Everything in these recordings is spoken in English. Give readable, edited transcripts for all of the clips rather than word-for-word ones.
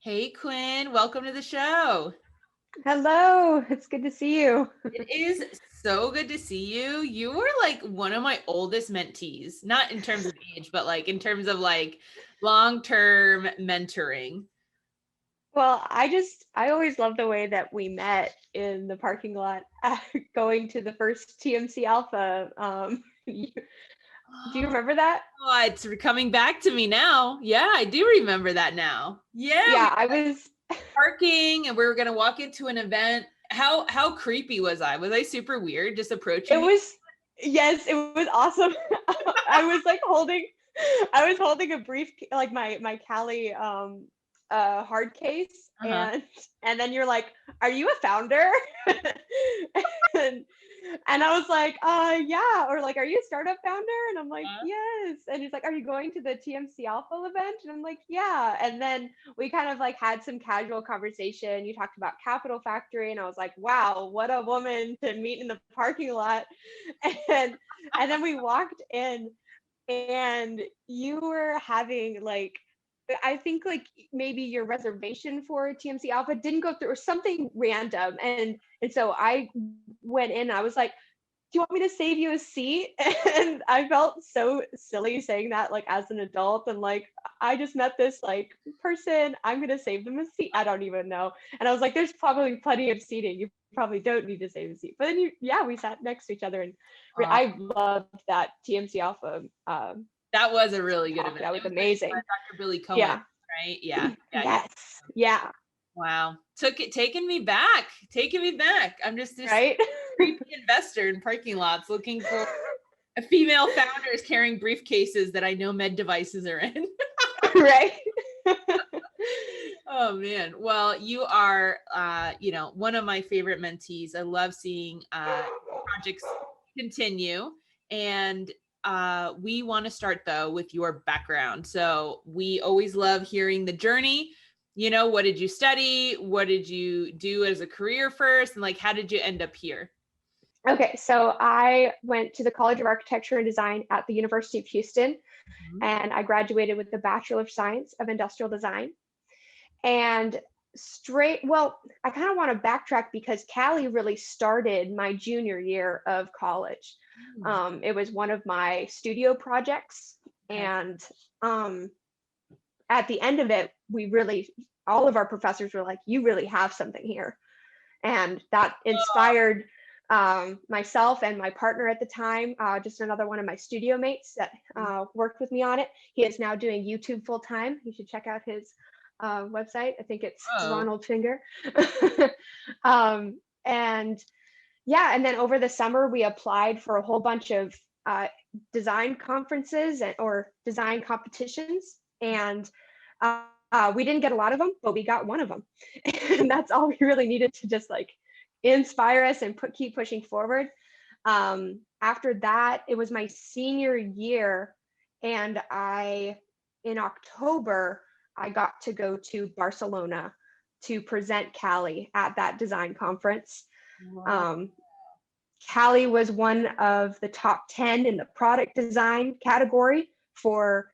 Hey, Quinn, welcome to the show. Hello, it's good to see you. It is so good to see you. You were like one of my oldest mentees, not in terms of age, but like in terms of like long-term mentoring. Well, I always love the way that we met in the parking lot going to the first TMC Alpha. Do you remember that? Oh, it's coming back to me now. Yeah, I do remember that now. Yeah, we Yeah, I was, were parking and we were gonna walk into an event. How creepy was I? Was I super weird just it approaching you? was, yes, it was awesome. I was like I was holding a brief, like my Cali hard case, Uh-huh. and then you're like, "Are you a founder?" and and I was like, yeah, or like, "Are you a startup founder?" And I'm like, "Yes." And he's like, "Are you going to the TMC Alpha event?" And I'm like, "Yeah." And then we kind of like had some casual conversation. You talked about Capital Factory, and I was like, "Wow, what a woman to meet in the parking lot." And and then we walked in, and you were having like, I think like maybe your reservation for TMC Alpha didn't go through or something random. And so I went in, I was like, "Do you want me to save you a seat?" And I felt so silly saying that like as an adult, and like, I just met this like person, I'm gonna save them a seat. I don't even know. And I was like, "There's probably plenty of seating. You probably don't need to save a seat." But then yeah, we sat next to each other, and Uh, I loved that TMC Alpha that was a really good talk. event. That It was was like amazing. Dr. Billy Cohen, Yeah. right? Yeah. Yeah. Yeah. Yes. Yeah. Wow. Taking me back. Taking me back. I'm just this Right. creepy investor in parking lots looking for a female founders carrying briefcases that I know med devices are in. Right. Oh man. Well, you are one of my favorite mentees. I love seeing projects continue. And we want to start though with your background. So we always love hearing the journey. What did you study? What did you do as a career first? And like, how did you end up here? Okay, so I went to the College of Architecture and Design at the University of Houston, Mhm. and I graduated with the Bachelor of Science of Industrial Design. And well, I kind of want to backtrack because Cali really started my junior year of college. Mm, It was one of my studio projects, okay. and at the end of it, all of our professors were like, "You really have something here." And that inspired myself and my partner at the time, just another one of my studio mates that worked with me on it. He is now doing YouTube full time. You should check out his website. I think it's Oh, Ronald Finger. And yeah, and then over the summer, we applied for a whole bunch of design conferences or design competitions. And we didn't get a lot of them, but we got one of them. And that's all we really needed to just like inspire us and keep pushing forward. After that, it was my senior year, and in October, I got to go to Barcelona to present Cali at that design conference. wow. Um, Cali was one of the top 10 in the product design category for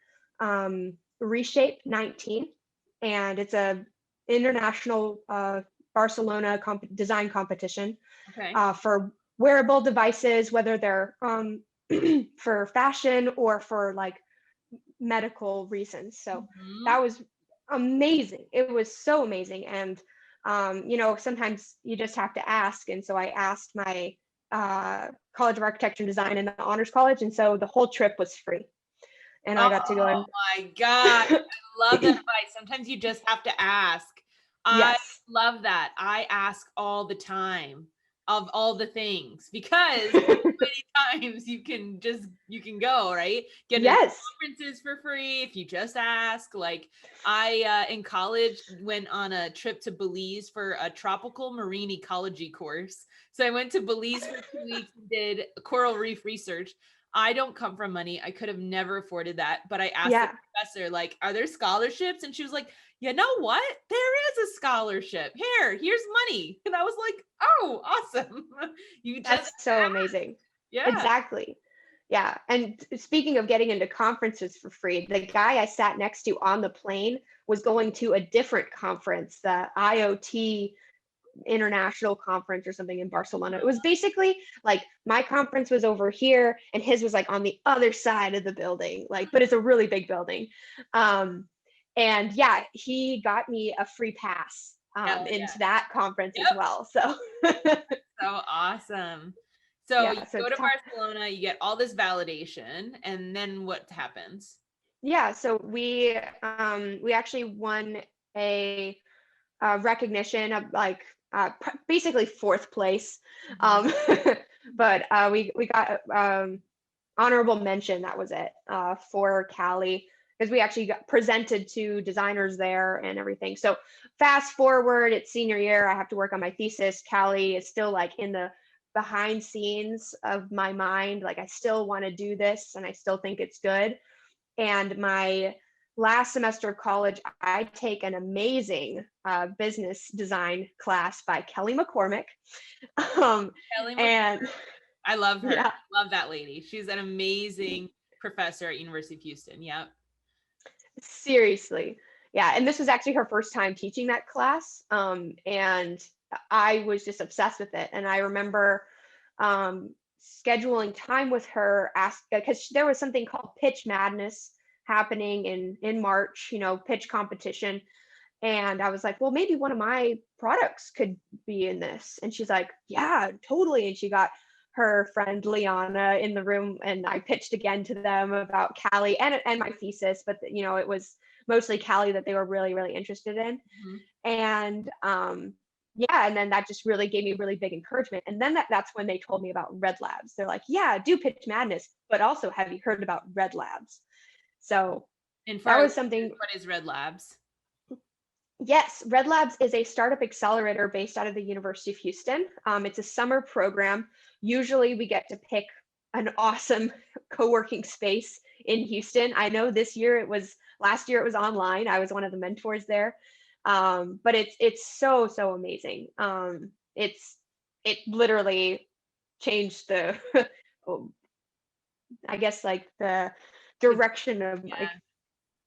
Reshape 19. And it's a international Barcelona design competition Okay. for wearable devices, whether they're for fashion or for like medical reasons. So Mhm. that was amazing. It was so amazing. And, sometimes you just have to ask. And so I asked my College of Architecture and Design in the Honors College. And so the whole trip was free. And I got to go Oh and, my God. I love that advice. Sometimes you just have to ask. I yes, love that. I ask all the time of all the things because many times you can go, right? Get into yes. conferences for free if you just ask. Like I in college went on a trip to Belize for a tropical marine ecology course. So I went to Belize for 2 weeks and did coral reef research. I don't come from money. I could have never afforded that. But I asked the Yeah. professor, like, are there scholarships? And she was like, you know what? There is a scholarship. Here's money. And I was like, oh, awesome. You just That's so amazing. yeah. Exactly. Yeah. And speaking of getting into conferences for free, the guy I sat next to on the plane was going to a different conference, the IoT international conference or something in Barcelona. It was basically like my conference was over here and his was like on the other side of the building, like, but it's a really big building. And yeah, he got me a free pass Hell yeah. into that conference as Yep. well. So So awesome. So you yeah, so go it's to tough. Barcelona, you get all this validation, and then what happens? Yeah, so we actually won a recognition of like basically fourth place. Mhm. Um, but we got honorable mention. That was it for Cali because we actually got presented to designers there and everything. So fast forward, it's senior year. I have to work on my thesis. Cali is still like in the behind scenes of my mind. Like I still want to do this and I still think it's good. And my last semester of college, I take an amazing business design class by Kelly McCormick. Um, Kelly and McCord. I love her. yeah, Love that lady. She's an amazing professor at University of Houston. Yep. seriously. Yeah. And this was actually her first time teaching that class. And I was just obsessed with it. And I remember um, scheduling time with her because there was something called Pitch Madness happening in March, pitch competition. And I was like, well, maybe one of my products could be in this. And she's like, yeah, totally. And she got her friend Liana in the room and I pitched again to them about Cali and my thesis, but it was mostly Cali that they were really, really interested in. Mhm. And yeah, and then that just really gave me really big encouragement. And then that's when they told me about Red Labs. They're like, yeah, do Pitch Madness, but also have you heard about Red Labs? So And for that our was listeners, something. what is Red Labs? Yes, Red Labs is a startup accelerator based out of the University of Houston. It's a summer program. Usually we get to pick an awesome co-working space in Houston. I know last year it was online. I was one of the mentors there. But it's so amazing. It literally changed the I guess like the The, direction of my yeah,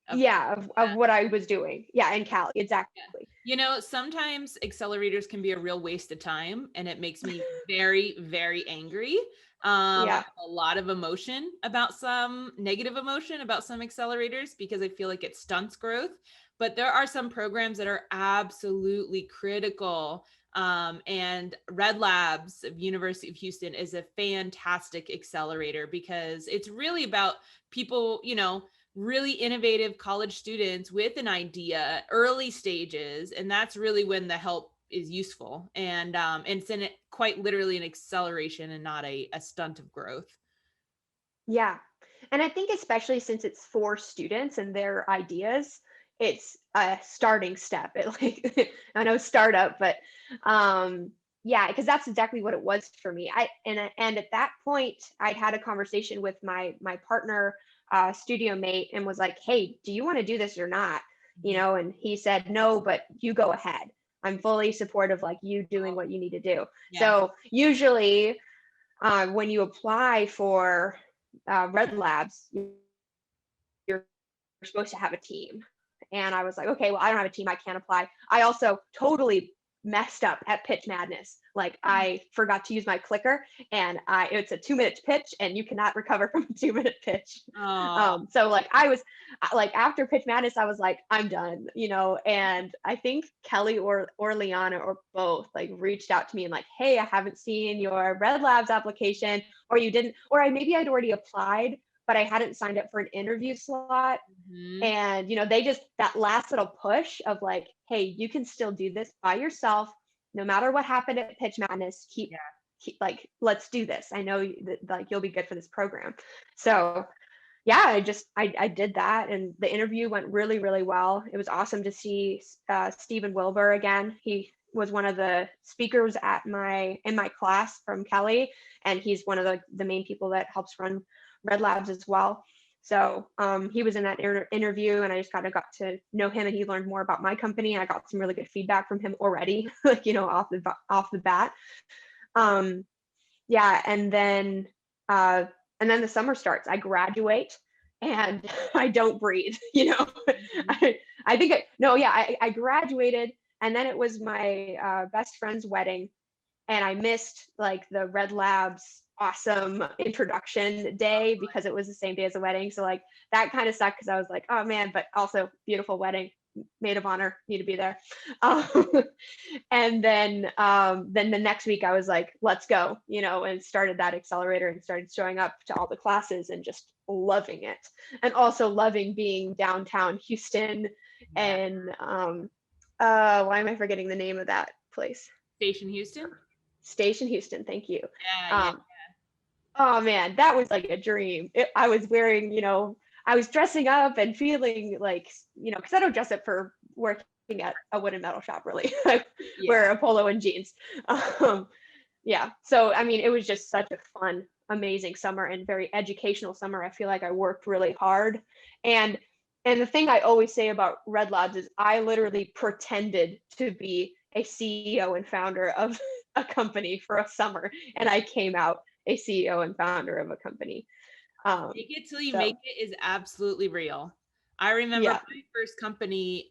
of yeah, of what I was doing. Yeah, in Cali, yeah. exactly. Sometimes accelerators can be a real waste of time, and it makes me very, very angry. I Yeah. have a lot of emotion about some negative emotion about some accelerators because I feel like it stunts growth. But there are some programs that are absolutely critical. And Red Labs of University of Houston is a fantastic accelerator because it's really about people, really innovative college students with an idea early stages, and that's really when the help is useful, and it's quite literally an acceleration and not a stunt of growth. Yeah. And I think especially since it's for students and their ideas, it's a starting step. It like I know startup, but yeah, because that's exactly what it was for me. And at that point, I'd had a conversation with my partner, studio mate, and was like, "Hey, do you want to do this or not?" And he said, "No, but you go ahead. I'm fully supportive, like you doing what you need to do." Yeah. So usually, when you apply for Red Labs, you're supposed to have a team. And I was like, okay, well, I don't have a team. I can't apply. I also totally messed up at Pitch Madness. Like I forgot to use my clicker and it's a 2-minute pitch and you cannot recover from a 2-minute pitch. Oh, So like I was like after Pitch Madness, I was like, I'm done, and I think Kelly or Liana or both like reached out to me and like, hey, I haven't seen your Red Labs application, or you didn't, or Maybe I'd already applied, but I hadn't signed up for an interview slot. mhm. And they just that last little push of like, hey, you can still do this by yourself no matter what happened at Pitch Madness. Keep like, let's do this. I know that like you'll be good for this program. So yeah, I did that, and the interview went really, really well. It was awesome to see Stephen Wilbur again. He was one of the speakers in my class from Kelly, and he's one of the main people that helps run Red Labs as well. So he was in that interview, and I just got to know him, and he learned more about my company. I got some really good feedback from him already, like off the bat. Yeah, and then and then the summer starts. I graduate and I don't breathe, I think I graduated, and then it was my best friend's wedding, and I missed like the Red Labs awesome introduction day because it was the same day as the wedding. So like that kind of sucked because I was like, oh man, but also beautiful wedding, maid of honor, need to be there. Um, and then the next week I was like, let's go, and started that accelerator and started showing up to all the classes and just loving it. And also loving being downtown Houston and why am I forgetting the name of that place? Station Houston. Station Houston, thank you. Yeah. Oh man, that was like a dream. I was wearing, I was dressing up and feeling like, because I don't dress up for working at a wood and metal shop, really. I wear a polo and jeans. So I mean, it was just such a fun, amazing summer and very educational summer. I feel like I worked really hard. And the thing I always say about Red Labs is I literally pretended to be a CEO and founder of a company for a summer, and I came out a CEO and founder of a company. Make it till you make it is absolutely real. I remember my first company,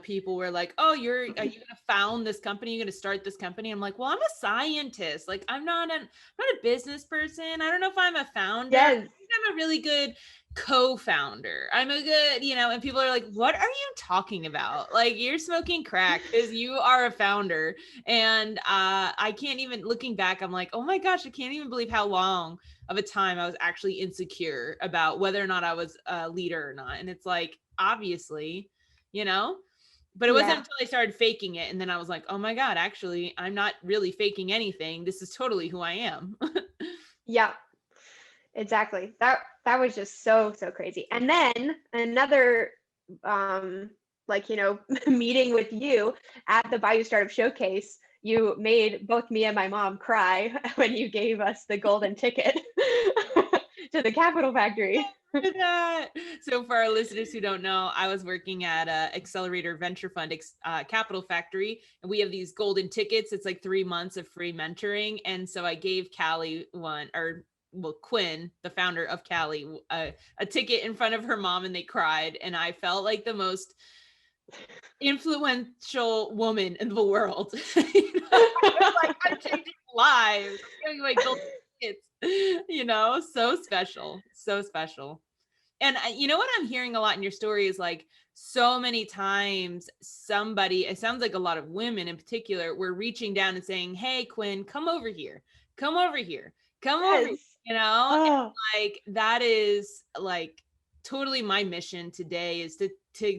people were like, oh, are you going to found this company? You're going to start this company? I'm like, well, I'm a scientist. Like, I'm not a business person. I don't know if I'm a founder. Yes. I think I'm a really good co-founder. I'm a good, and people are like, what are you talking about? Like, you're smoking crack because you are a founder. And I can't even, looking back, I'm like, oh my gosh, I can't even believe how long of a time I was actually insecure about whether or not I was a leader or not. And it's like, obviously, but it wasn't until I started faking it. And then I was like, oh my God, actually, I'm not really faking anything. This is totally who I am. Yeah, exactly. That was just so crazy. And then another, meeting with you at the Bayou Startup Showcase, you made both me and my mom cry when you gave us the golden ticket to the Capital Factory. So for our listeners who don't know, I was working at Accelerator Venture Fund Capital Factory, and we have these golden tickets. It's like 3 months of free mentoring. And so I gave Quinn, the founder of Cali, a ticket in front of her mom, and they cried. And I felt like the most influential woman in the world. I'm changing lives. I'm giving away golden tickets. So special. And what I'm hearing a lot in your story is like so many times it sounds like a lot of women in particular, were reaching down and saying, hey, Quinn, come over here. Over here. And like, that is like totally my mission today, is to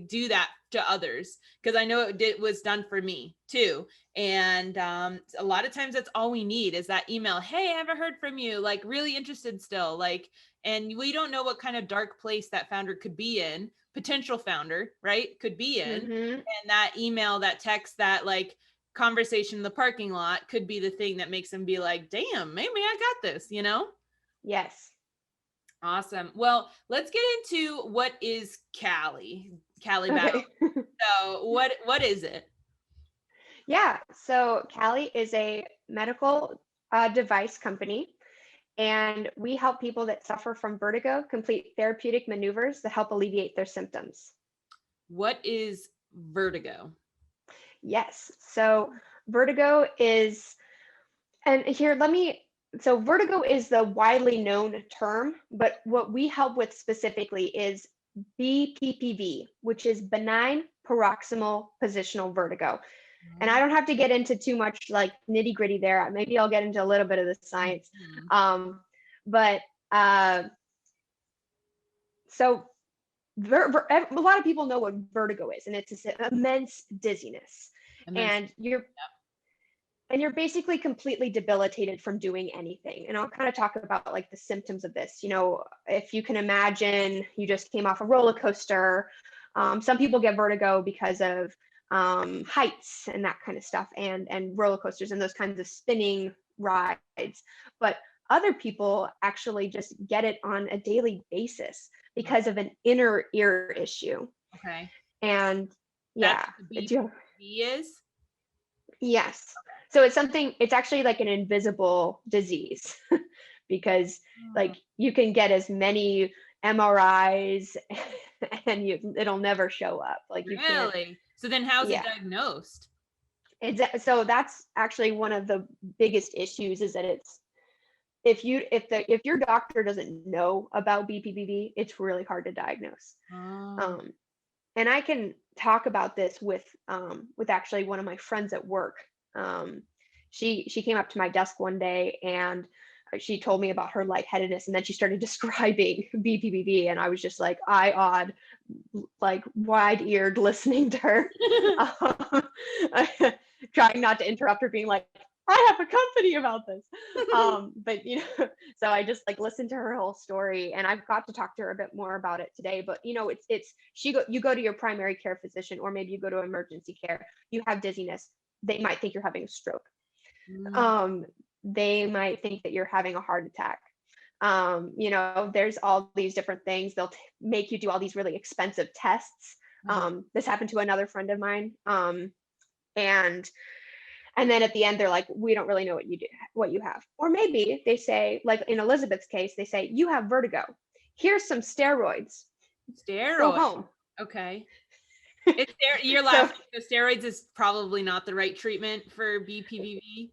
do that to others, because I know it was done for me too. And a lot of times that's all we need is that email. Hey, I haven't heard from you. Like, really interested still. Like, and we don't know what kind of dark place that founder could be in, potential founder, right? Could be in. Mm-hmm. And that email, that text, that like conversation in the parking lot could be the thing that makes them be like, damn, maybe I got this, Yes. Awesome. Well, let's get into what is Cali Balance. So what is it? Yeah. So Cali is a medical device company, and we help people that suffer from vertigo complete therapeutic maneuvers that help alleviate their symptoms. What is vertigo? Yes. So vertigo is, so vertigo is the widely known term, but what we help with specifically is BPPV, which is benign paroxysmal positional vertigo. And I don't have to get into too much like nitty gritty there. Maybe I'll get into a little bit of the science. So a lot of people know what vertigo is, and it's an immense dizziness. And you're basically completely debilitated from doing anything. And I'll kind of talk about like the symptoms of this. If you can imagine, you just came off a roller coaster. Some people get vertigo because of heights and that kind of stuff, and roller coasters and those kinds of spinning rides. But other people actually just get it on a daily basis because of an inner ear issue. Okay. And That's what BPPV is? Yes. So it's actually like an invisible disease, because Oh, like you can get as many MRIs and it'll never show up. Like you can't, really? So then how's it yeah. diagnosed? So that's actually one of the biggest issues is that it's if your doctor doesn't know about BPPV, it's really hard to diagnose. Oh, Um, and I can talk about this with actually one of my friends at work. Um, she came up to my desk one day and she told me about her lightheadedness, and then she started describing BPPV, and I was just like eye-awed, like wide-eared listening to her, um, trying not to interrupt her, being like, I have a company about this. But so I just like listened to her whole story, and I've got to talk to her a bit more about it today. But you go to your primary care physician, or maybe you go to emergency care, you have dizziness, they might think you're having a stroke. mm, Um, they might think that you're having a heart attack. There's all these different things. They'll make you do all these really expensive tests. uh-huh. This happened to another friend of mine. And and then at the end they're like, we don't really know what you have. Or maybe they say, like in Elizabeth's case, they say, you have vertigo, here's some steroids, go Steroid. home. Okay. You're So laughing. So steroids is probably not the right treatment for BPPV.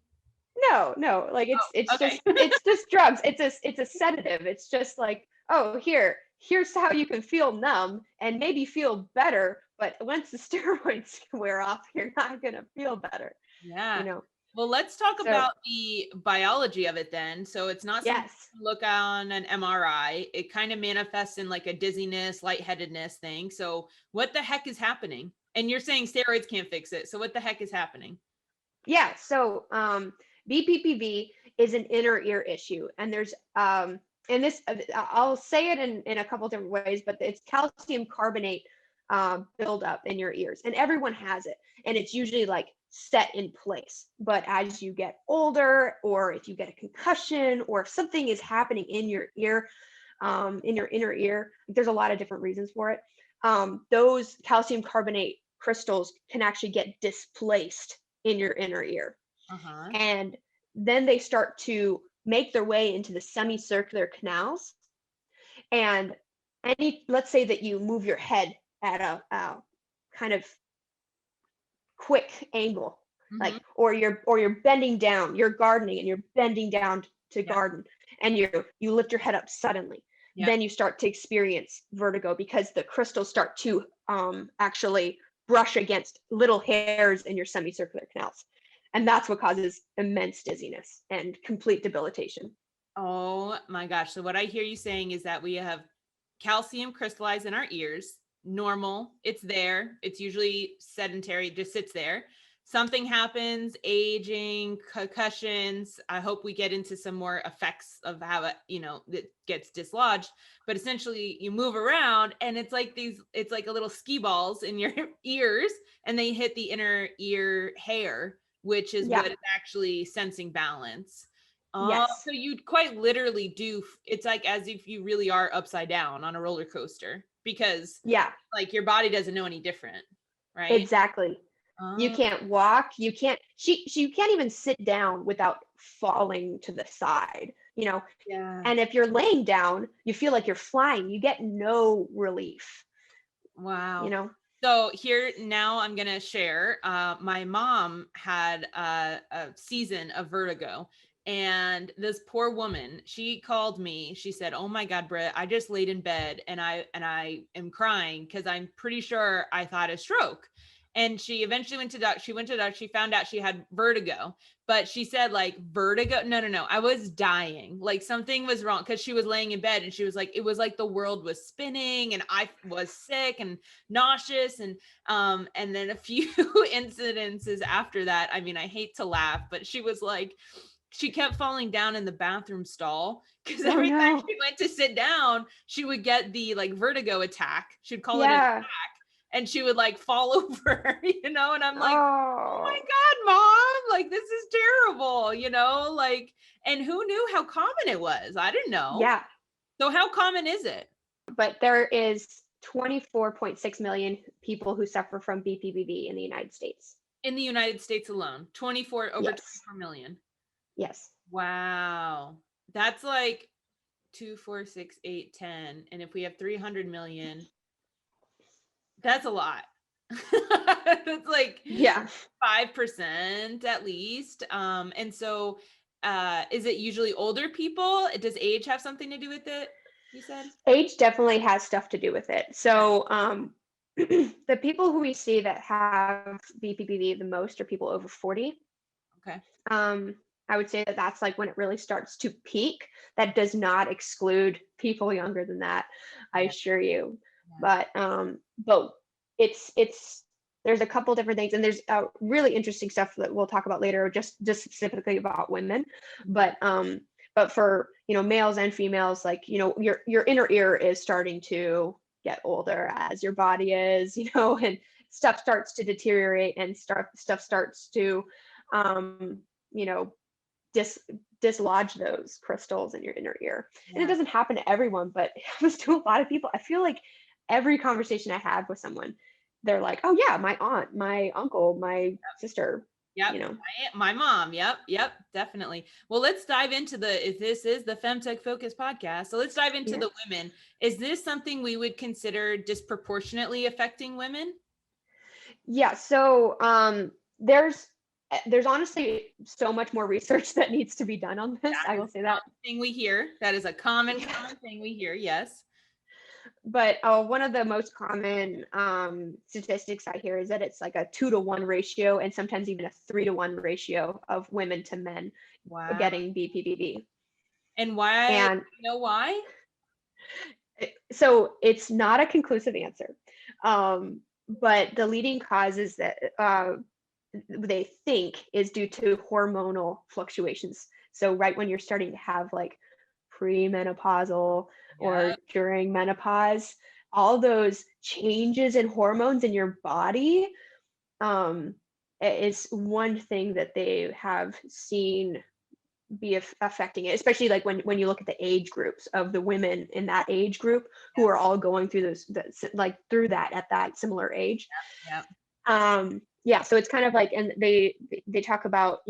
no, like it's Okay. just it's just drugs. It's a sedative. It's just like, oh, here's how you can feel numb and maybe feel better, but once the steroids wear off, you're not gonna feel better, you Yeah. know. Well, let's talk So about the biology of it then. So it's not something yes. you look on an MRI. It kind of manifests in like a dizziness, lightheadedness thing. So what the heck is happening? And you're saying steroids can't fix it. So what the heck is happening? Yeah, so BPPV is an inner ear issue, and there's and this I'll say it in a couple different ways, but it's calcium carbonate buildup in your ears, and everyone has it, and it's usually like set in place. But as you get older, or if you get a concussion, or if something is happening in your ear, in your inner ear, there's a lot of different reasons for it. Those calcium carbonate crystals can actually get displaced in your inner ear. Uh-huh. And then they start to make their way into the semicircular canals. And let's say that you move your head at a kind of quick angle, like, Mm-hmm. or you're bending down, you're gardening and you're bending down to Yeah. garden, and you lift your head up suddenly. Yeah. Then you start to experience vertigo because the crystals start to actually brush against little hairs in your semicircular canals. And that's what causes immense dizziness and complete debilitation. Oh my gosh. So what I hear you saying is that we have calcium crystallized in our ears. Normal. It's there. It's usually sedentary, it just sits there. Something happens, aging, concussions. I hope we get into some more effects of how it gets dislodged. But essentially you move around and it's like a little ski balls in your ears, and they hit the inner ear hair, which is Yeah. what is actually sensing balance. Oh, Yes. so you quite literally do. It's like as if you really are upside down on a roller coaster because Yeah. like your body doesn't know any different, right? Exactly. You Oh, can't walk, you can't you can't even sit down without falling to the side, yeah. and if you're laying down, you feel like you're flying, you get no relief, you Wow. know. So here now I'm gonna share. My mom had a season of vertigo, and this poor woman, she called me. She said, "Oh my God, Britt, I just laid in bed and I am crying because I'm pretty sure I thought a stroke." And she eventually went to doc. She went to doc. She found out she had vertigo, but she said like vertigo. No, no, no. I was dying. Like something was wrong because she was laying in bed and she was like, it was like the world was spinning and I was sick and nauseous, and then a few incidences after that. I mean, I hate to laugh, but she was like, she kept falling down in the bathroom stall because Oh every time no. she went to sit down she would get the like vertigo attack. She'd call it an Yeah. attack, and she would like fall over, and I'm like, oh my Oh. God, mom, like this is terrible, like, and who knew how common it was? I didn't know. Yeah, So how common is it but there is 24.6 million people who suffer from BPPV in the United States. in the United States alone? 24 over Yes. 24 million. Yes. Wow. that's like 2, 4, 6, 8, 10. And if we have 300 million, that's a lot. That's like Yeah. 5% at least. And so is it usually older people? Does age have something to do with it? You said? Age definitely has stuff to do with it. So the people who we see that have BPPV the most are people over 40. Okay. I would say that that's like when it really starts to peak. That does not exclude people younger than that, I Yeah. assure you. Yeah. But it's there's a couple different things, and there's really interesting stuff that we'll talk about later, just specifically about women. But for males and females, like your inner ear is starting to get older as your body is, and stuff starts to deteriorate, and stuff starts to you know dislodge those crystals in your inner ear. And it doesn't happen to everyone, but it happens to a lot of people. I feel like every conversation I have with someone, they're like, oh yeah, my aunt, my uncle, my sister. Yep. My mom. Yep. Definitely. Well, let's dive into this is the FemTech Focus Podcast. So let's dive into the women. Is this something we would consider disproportionately affecting women? Yeah. So there's honestly so much more research that needs to be done on this. I will say that. Thing we hear. That is a common thing we hear. Yes. But one of the most common statistics I hear is that it's like a 2-to-1 ratio, and sometimes even a 3-to-1 ratio of women to men getting BPPV. And why? And you know why? So it's not a conclusive answer, but the leading causes that they think is due to hormonal fluctuations. So right when you're starting to have like premenopausal or during menopause, all those changes in hormones in your body is one thing that they have seen be affecting it, especially like when you look at the age groups of the women in that age group who are all going through through that at that similar age. So it's kind of like, and they talk about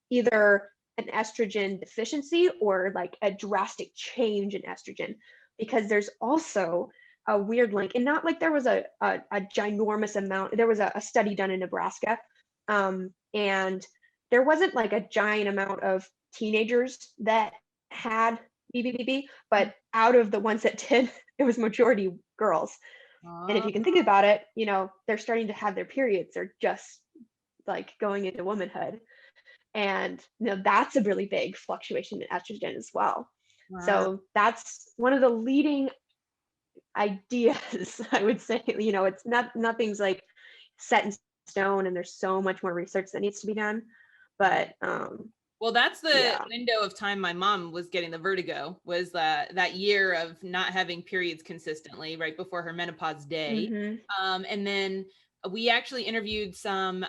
either an estrogen deficiency or like a drastic change in estrogen, because there's also a weird link, and not like there was a ginormous amount. There was a study done in Nebraska, and there wasn't like a giant amount of teenagers that had BBB, but out of the ones that did, it was majority girls. And if you can think about it, they're starting to have their periods. They're just like going into womanhood. And that's a really big fluctuation in estrogen as well. Wow. So that's one of the leading ideas, I would say. It's nothing's like set in stone, and there's so much more research that needs to be done. But well, that's the window of time my mom was getting the vertigo, was that year of not having periods consistently right before her menopause day. Mm-hmm. And then we actually interviewed some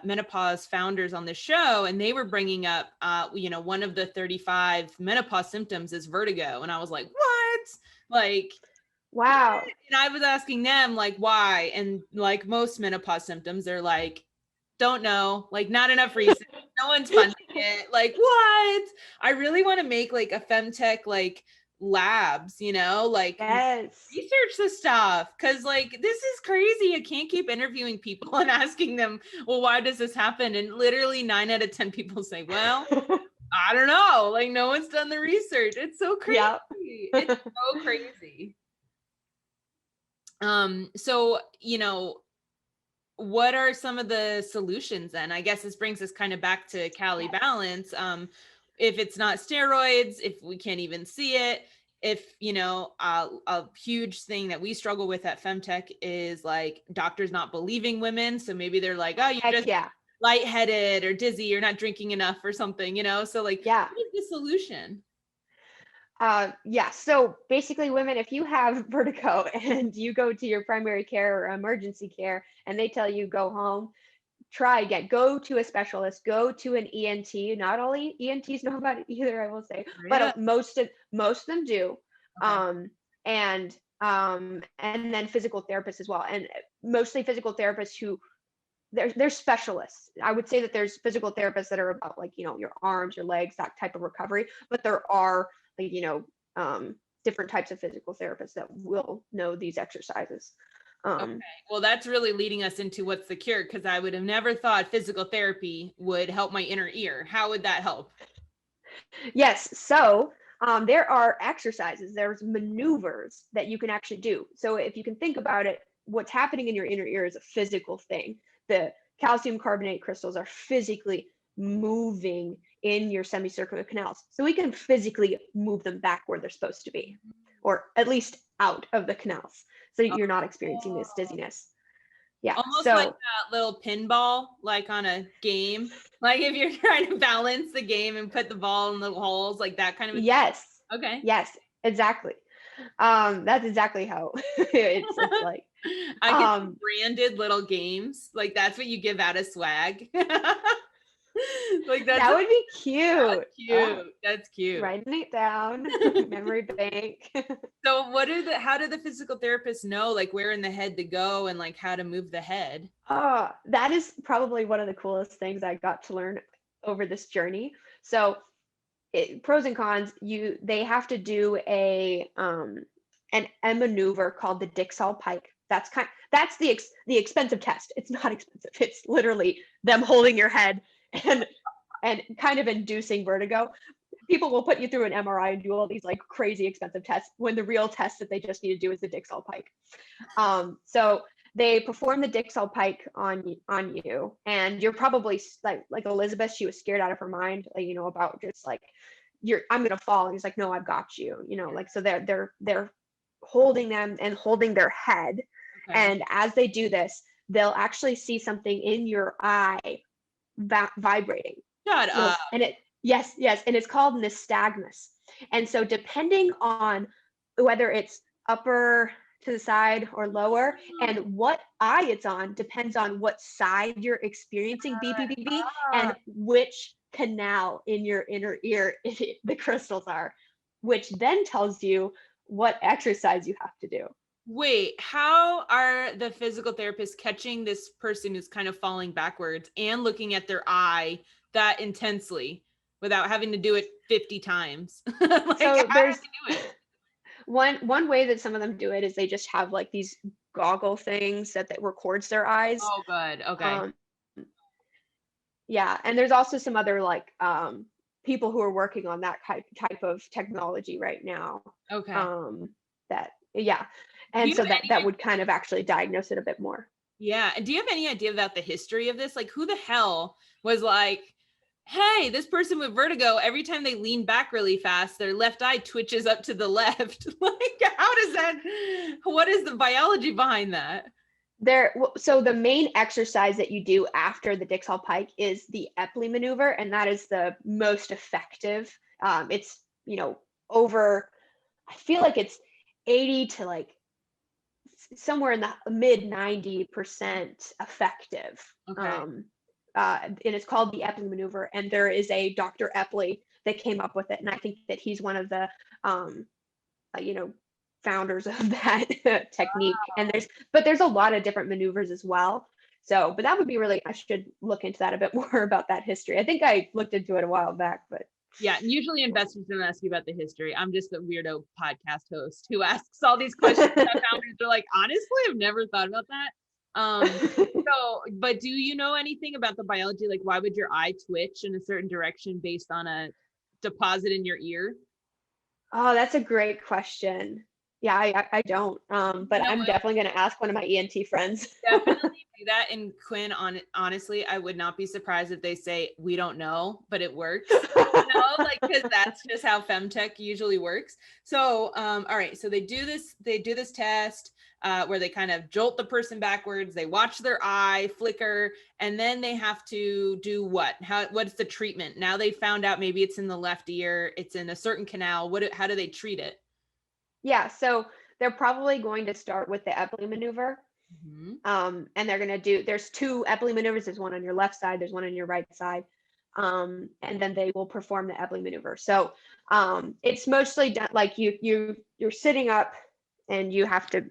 menopause founders on the show, and they were bringing up, one of the 35 menopause symptoms is vertigo. And I was like, what? Like, wow. What? And I was asking them like, why? And like most menopause symptoms, they're like, don't know, like not enough research. No one's funding it. Like, what? I really want to make like a FemTech like labs, like research this stuff, because like this is crazy. I can't keep interviewing people and asking them, well, why does this happen? And literally 9 out of 10 people say, well, I don't know, like no one's done the research. It's so crazy. It's so crazy. So what are some of the solutions then? I guess this brings us kind of back to Cali Balance. If it's not steroids, if we can't even see it, if, a huge thing that we struggle with at FemTech is like doctors not believing women. So maybe they're like, oh, you're just lightheaded or dizzy, you're not drinking enough or something, so like, what is the solution? So basically, women, if you have vertigo and you go to your primary care or emergency care and they tell you go home, try again. Go to a specialist. Go to an ENT. Not all ENTs know about it either, I will say, but most of them do. Okay. And then physical therapists as well, and mostly physical therapists who they're specialists. I would say that there's physical therapists that are about like, your arms, your legs, that type of recovery, but there are like, different types of physical therapists that will know these exercises. Okay. Well, that's really leading us into what's the cure, because I would have never thought physical therapy would help my inner ear. How would that help? Yes. So there are exercises, there's maneuvers that you can actually do. So if you can think about it, what's happening in your inner ear is a physical thing. The calcium carbonate crystals are physically moving in your semicircular canals. So we can physically move them back where they're supposed to be, or at least out of the canals, so that you're not experiencing this dizziness. Yeah. Almost So like that little pinball, like on a game. Like if you're trying to balance the game and put the ball in the holes, like that kind of a yes. thing. Okay. Yes, exactly. That's exactly how it's like. I get branded little games. Like that's what you give out as swag. Like that would be cute. That's cute. Writing it down, memory bank. So how do the physical therapists know like where in the head to go and like how to move the head? That is probably one of the coolest things I got to learn over this journey. So pros and cons, they have to do a maneuver called the Dixall pike. That's the expensive test. It's not expensive. It's literally them holding your head and kind of inducing vertigo. People will put you through an MRI and do all these like crazy expensive tests when the real test that they just need to do is the Dixall pike. So they perform the Dixall pike on you, and you're probably like Elizabeth. She was scared out of her mind, like, about just like I'm gonna fall. And he's like, no, I've got you. Like, so they're holding them and holding their head, okay. And as they do this, they'll actually see something in your eye vibrating. Shut up. And yes, and it's called nystagmus. And so depending on whether it's upper to the side or lower and what eye it's on depends on what side you're experiencing BPPV and which canal in your inner ear the crystals are, which then tells you what exercise you have to do. Wait, how are the physical therapists catching this person who's kind of falling backwards and looking at their eye that intensely without having to do it 50 times? Like, so there's do it? One way that some of them do it is they just have like these goggle things that records their eyes. Oh, good. Okay. Yeah, and there's also some other like people who are working on that type of technology right now. Okay. And so that would kind of actually diagnose it a bit more. Yeah. And do you have any idea about the history of this? Like, who the hell was like, hey, this person with vertigo, every time they lean back really fast, their left eye twitches up to the left. Like, what is the biology behind that? So the main exercise that you do after the Dixall pike is the Epley maneuver, and that is the most effective. It's, I feel like it's 80 to like somewhere in the mid 90% effective. Okay. And it's called the Epley maneuver, and there is a Dr. Epley that came up with it, and I think that he's one of the founders of that technique. Wow. And there's a lot of different maneuvers as well. So, but that would be I should look into that a bit more about that history. I think I looked into it a while back, but yeah, usually investors don't ask you about the history. I'm just a weirdo podcast host who asks all these questions about founders. They're like, honestly, I've never thought about that. But do you know anything about the biology? Like, why would your eye twitch in a certain direction based on a deposit in your ear? Oh, that's a great question. Yeah, I don't. But I'm definitely going to ask one of my ENT friends. Definitely do that. And Quinn, honestly, I would not be surprised if they say, we don't know, but it works. Because that's just how FemTech usually works. So, all right. So they do this test where they kind of jolt the person backwards. They watch their eye flicker, and then they have to do what? What's the treatment? Now they found out maybe it's in the left ear. It's in a certain canal. How do they treat it? Yeah, so they're probably going to start with the Epley maneuver. Mm-hmm. And they're going to there's two Epley maneuvers. There's one on your left side, there's one on your right side. And then they will perform the Epley maneuver. So it's mostly done like you're sitting up and you have to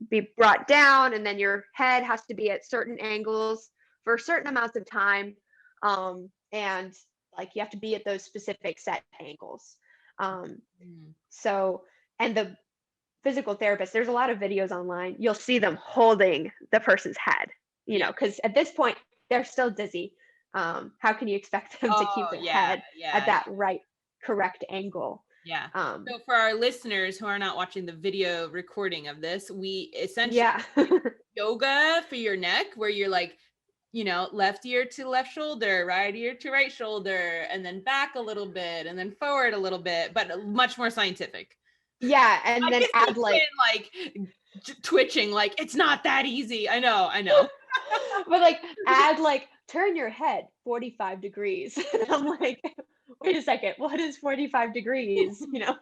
be brought down, and then your head has to be at certain angles for certain amounts of time. And like you have to be at those specific set angles. So, and the physical therapist, there's a lot of videos online. You'll see them holding the person's head, you know, because at this point they're still dizzy. How can you expect them to keep their head at that right correct angle? Yeah. So for our listeners who are not watching the video recording of this, we essentially yoga for your neck, where you're like, you know, left ear to left shoulder, right ear to right shoulder, and then back a little bit, and then forward a little bit, but much more scientific. Yeah, and then add like twitching, like it's not that easy. I know. But like add like turn your head 45 degrees. And I'm like, wait a second, what is 45 degrees? You know?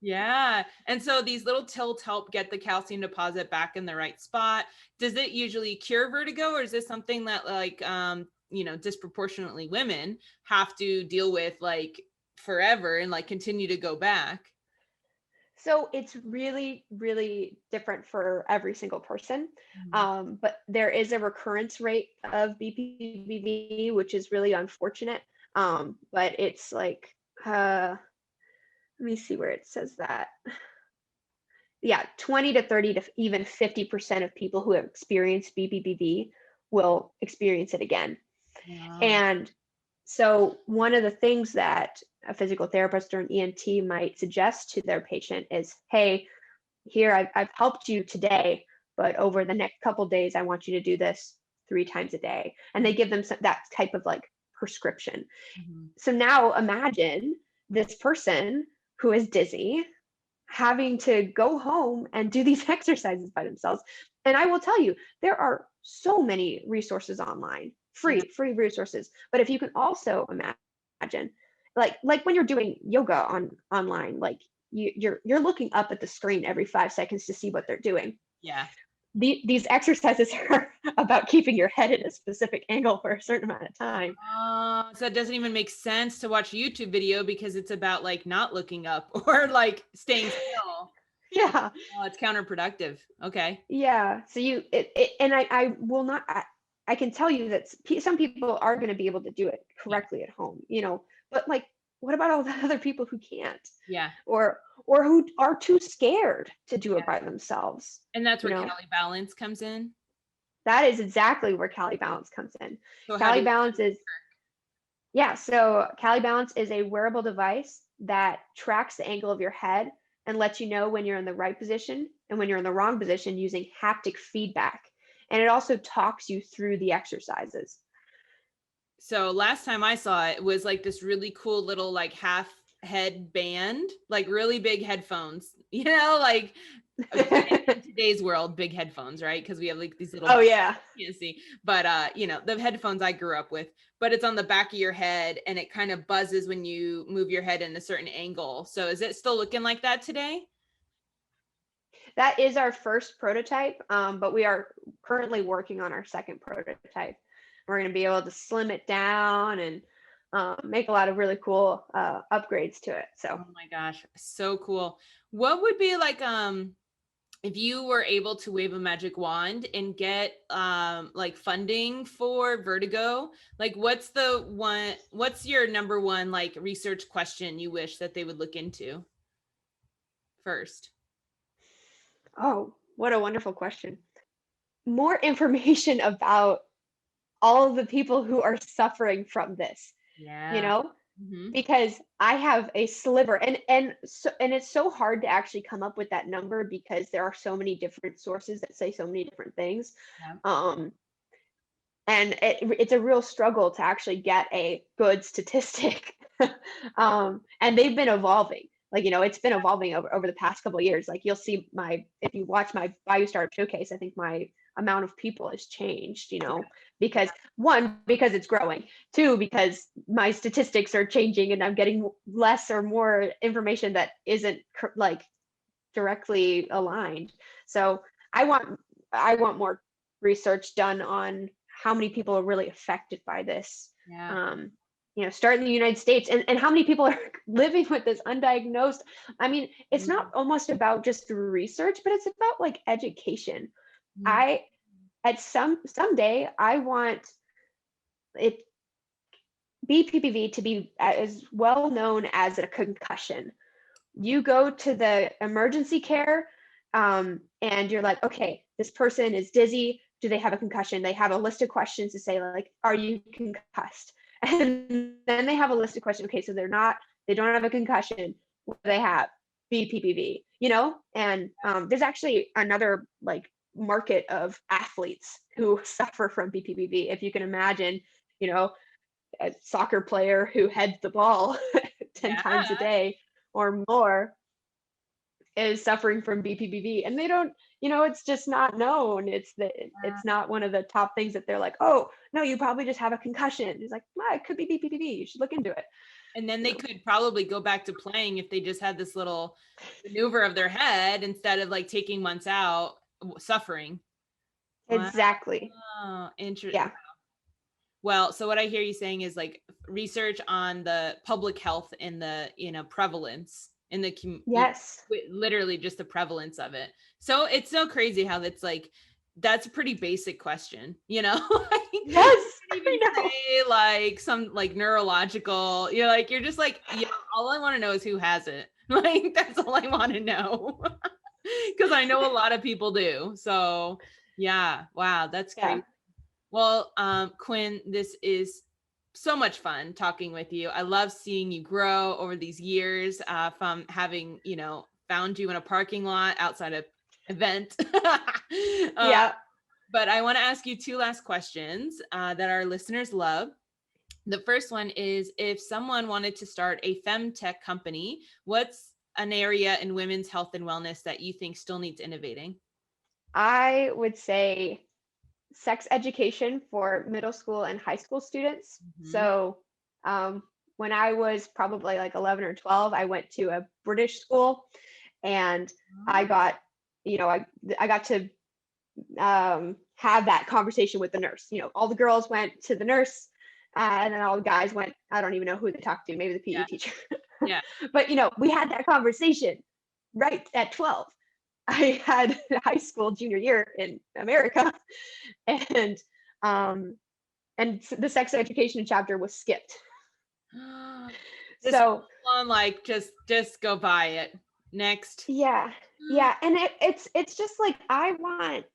Yeah. And so these little tilts help get the calcium deposit back in the right spot. Does it usually cure vertigo, or is this something that like you know, disproportionately women have to deal with like forever and like continue to go back? So it's really, really different for every single person. But there is a recurrence rate of BPPV, which is really unfortunate. But it's like, let me see where it says that. Yeah, 20 to 30 to even 50% of people who have experienced BPPV will experience it again. Wow. And so one of the things that a physical therapist or an ENT might suggest to their patient is, hey, here, I've helped you today, but over the next couple days, I want you to do this 3 times a day. And they give them that type of like prescription. So now imagine this person who is dizzy having to go home and do these exercises by themselves. And I will tell you, there are so many resources online, free resources. But if you can also imagine, like when you're doing yoga online, like you're looking up at the screen every 5 seconds to see what they're doing. Yeah. These exercises are about keeping your head at a specific angle for a certain amount of time. So it doesn't even make sense to watch a YouTube video because it's about like not looking up or like staying still. Yeah. Oh, it's counterproductive. Okay. Yeah. So and I will not, I can tell you that some people are going to be able to do it correctly at home, you know, but like, what about all the other people who can't? Yeah. Or who are too scared to do it by themselves. And that's where Cali Balance comes in. That is exactly where Cali Balance comes in. So Cali Balance is, so Cali Balance is a wearable device that tracks the angle of your head and lets you know when you're in the right position and when you're in the wrong position using haptic feedback. And it also talks you through the exercises. So last time I saw it was like this really cool little like half head band, like really big headphones, you know, like in today's world, big headphones, right? Because we have like these little, you can't see, but you know, the headphones I grew up with, but it's on the back of your head and it kind of buzzes when you move your head in a certain angle. So is it still looking like that today? That is our first prototype, but we are currently working on our second prototype. We're going to be able to slim it down and make a lot of really cool upgrades to it. So, oh my gosh, so cool. What would be like, if you were able to wave a magic wand and get like funding for vertigo, like what's your number one like research question you wish that they would look into first? Oh, what a wonderful question. More information about all of the people who are suffering from this. You know, because I have a sliver, and it's so hard to actually come up with that number because there are so many different sources that say so many different things. And it's a real struggle to actually get a good statistic. And they've been evolving. Like, you know, it's been evolving over the past couple of years. Like you'll see if you watch my BioStartup showcase, I think my amount of people has changed, you know, because it's growing. 2, because my statistics are changing and I'm getting less or more information that isn't like directly aligned. So I want more research done on how many people are really affected by this. start in the United States, and how many people are living with this undiagnosed. I mean, it's not Mm-hmm. almost about just research, but it's about like education. Mm-hmm. I at someday I want it BPPV to be as well known as a concussion. You go to the emergency care, and you're like, okay, this person is dizzy. Do they have a concussion? They have a list of questions to say, like, are you concussed? And then they have a list of questions. Okay, so they don't have a concussion. What do they have? BPPV, And there's actually another like market of athletes who suffer from BPPV. If you can imagine, you know, a soccer player who heads the ball 10 Yeah. times a day or more is suffering from BPPV, and they don't, it's just not known. It's not one of the top things that they're like, oh no, you probably just have a concussion. It's like, it could be BPPV. You should look into it. And then they could probably go back to playing if they just had this little maneuver of their head instead of like taking months out suffering. Wow. Exactly. Interesting. Yeah. Well, so what I hear you saying is like research on the public health and the, prevalence in the Yes. literally just the prevalence of it. So it's so crazy how that's like, that's a pretty basic question, like, Yes. even I know. say like some like neurological, like, you're just like, yeah, all I want to know is who has it. Like, that's all I want to know. Because I know a lot of people do. So yeah, wow, that's crazy. Yeah. Well, Quinn, this is so much fun talking with you. I love seeing you grow over these years, from having, found you in a parking lot outside an event. Yeah. But I want to ask you two last questions that our listeners love. The first one is, if someone wanted to start a FemTech company, what's an area in women's health and wellness that you think still needs innovating? I would say sex education for middle school and high school students. Mm-hmm. So, when I was probably like 11 or 12, I went to a British school, and I got, I got to have that conversation with the nurse. All the girls went to the nurse, and then all the guys went. I don't even know who they talked to. Maybe the PE Yeah. teacher. Yeah. But we had that conversation right at 12. I had high school junior year in America, and um, the sex education chapter was skipped. Just So on like just go buy it. Next. yeah, and it's just like I want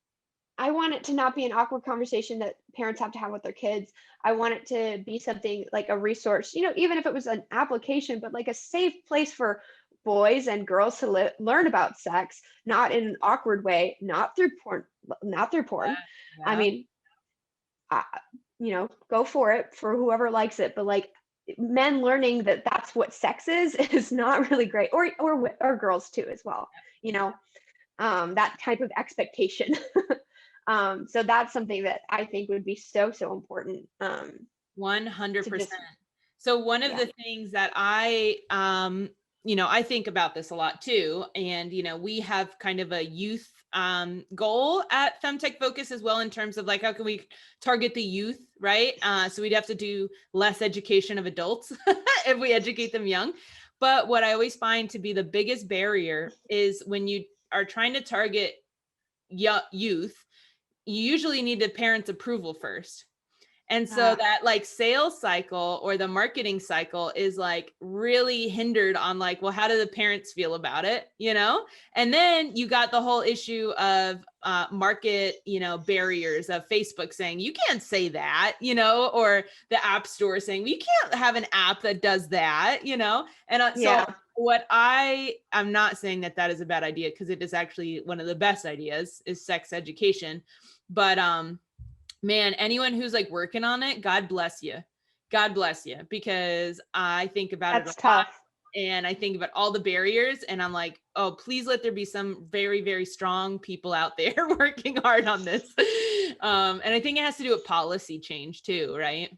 it to not be an awkward conversation that parents have to have with their kids. I want it to be something like a resource, even if it was an application, but like a safe place for boys and girls to learn about sex, not in an awkward way, not through porn, not through porn. I Yeah. mean, uh, go for it for whoever likes it, but like men learning that that's what sex is not really great, or girls too as well. That type of expectation. So that's something that I think would be so important. 100%. Just So one of yeah. the things that I think about this a lot too. And, we have kind of a youth goal at FemTech Focus as well, in terms of like, how can we target the youth, right? So we'd have to do less education of adults if we educate them young. But what I always find to be the biggest barrier is when you are trying to target youth, you usually need the parents' approval first. And so that like sales cycle or the marketing cycle is like really hindered on like, well, how do the parents feel about it? And then you got the whole issue of market, barriers of Facebook saying, you can't say that, or the app store saying, you can't have an app that does that, And so what I'm not saying that is a bad idea, because it is actually one of the best ideas is sex education. But, man, anyone who's like working on it, God bless you. God bless you. Because I think about That's it a lot, tough. and I think about all the barriers, and I'm like, oh, please let there be some very, very strong people out there working hard on this. And I think it has to do with policy change too, right?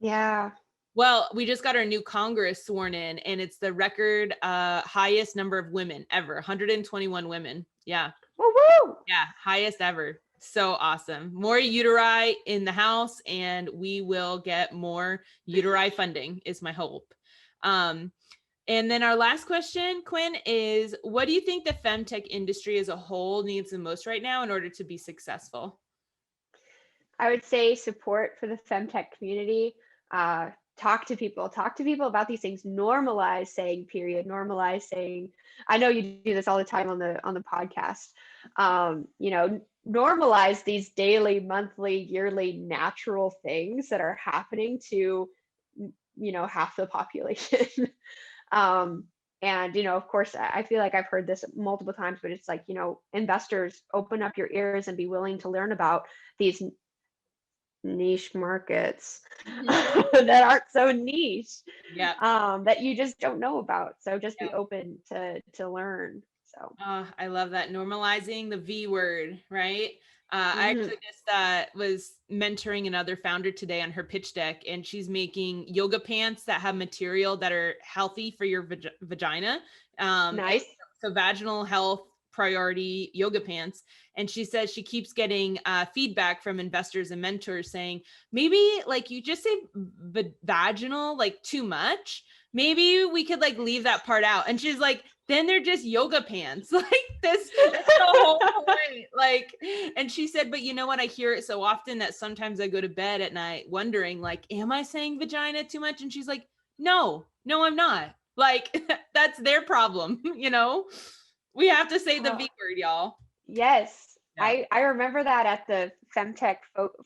Yeah. Well, we just got our new Congress sworn in, and it's the record highest number of women ever, 121 women. Yeah. Woo-woo! Yeah. Highest ever. So awesome. More uteri in the house, and we will get more uteri funding is my hope. And then our last question, Quinn, is what do you think the FemTech industry as a whole needs the most right now in order to be successful? I would say support for the femtech community. Talk to people about these things. Normalize saying period. Normalize saying. I know you do this all the time on the podcast. Normalize these daily, monthly, yearly natural things that are happening to half the population. And of course, I feel like I've heard this multiple times, but it's like, investors, open up your ears and be willing to learn about these niche markets that aren't so niche, that you just don't know about. So just be open to learn. So I love that. Normalizing the V word, right? I Mhm. actually just was mentoring another founder today on her pitch deck, and she's making yoga pants that have material that are healthy for your vagina. Nice. So vaginal health priority yoga pants. And she says she keeps getting feedback from investors and mentors saying, maybe like you just say vaginal like too much. Maybe we could like leave that part out. And she's like, then they're just yoga pants. Like that's the whole point. Like, and she said, but you know what? I hear it so often that sometimes I go to bed at night wondering, like, am I saying vagina too much? And she's like, no, I'm not. Like, that's their problem. We have to say the V word, y'all. Yes. Yeah. I remember that at the FemTech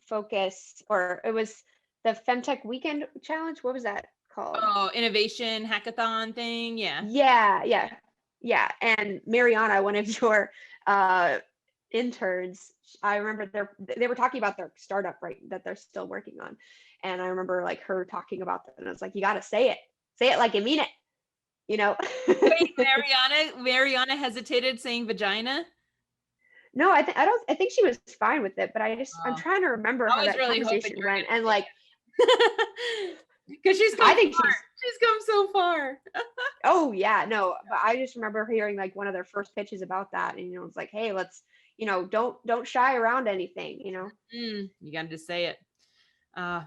Focus, or it was the FemTech Weekend Challenge. What was that called? Oh, innovation hackathon thing. Yeah. Yeah. And Mariana, one of your interns, I remember they were talking about their startup, right, that they're still working on. And I remember like her talking about that, and I was like, you got to say it like you mean it, Wait, Mariana hesitated saying vagina. No, I think she was fine with it, but I'm Oh, trying to remember I how was that really hoping conversation you were went. And like, gonna because she's come I far. think She's come so far. oh yeah, no, but I just remember hearing like one of their first pitches about that. And, it's like, hey, let's, don't shy around anything. You got to just say it.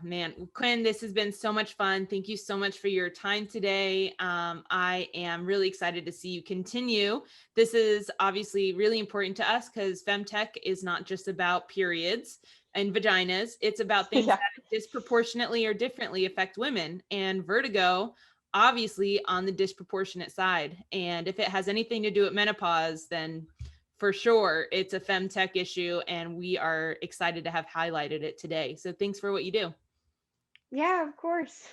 Man, Quinn, this has been so much fun. Thank you so much for your time today. I am really excited to see you continue. This is obviously really important to us because FemTech is not just about periods and vaginas. It's about things Yeah. that disproportionately or differently affect women, and vertigo, obviously on the disproportionate side. And if it has anything to do with menopause, then for sure it's a FemTech issue, and we are excited to have highlighted it today. So thanks for what you do. Yeah, of course.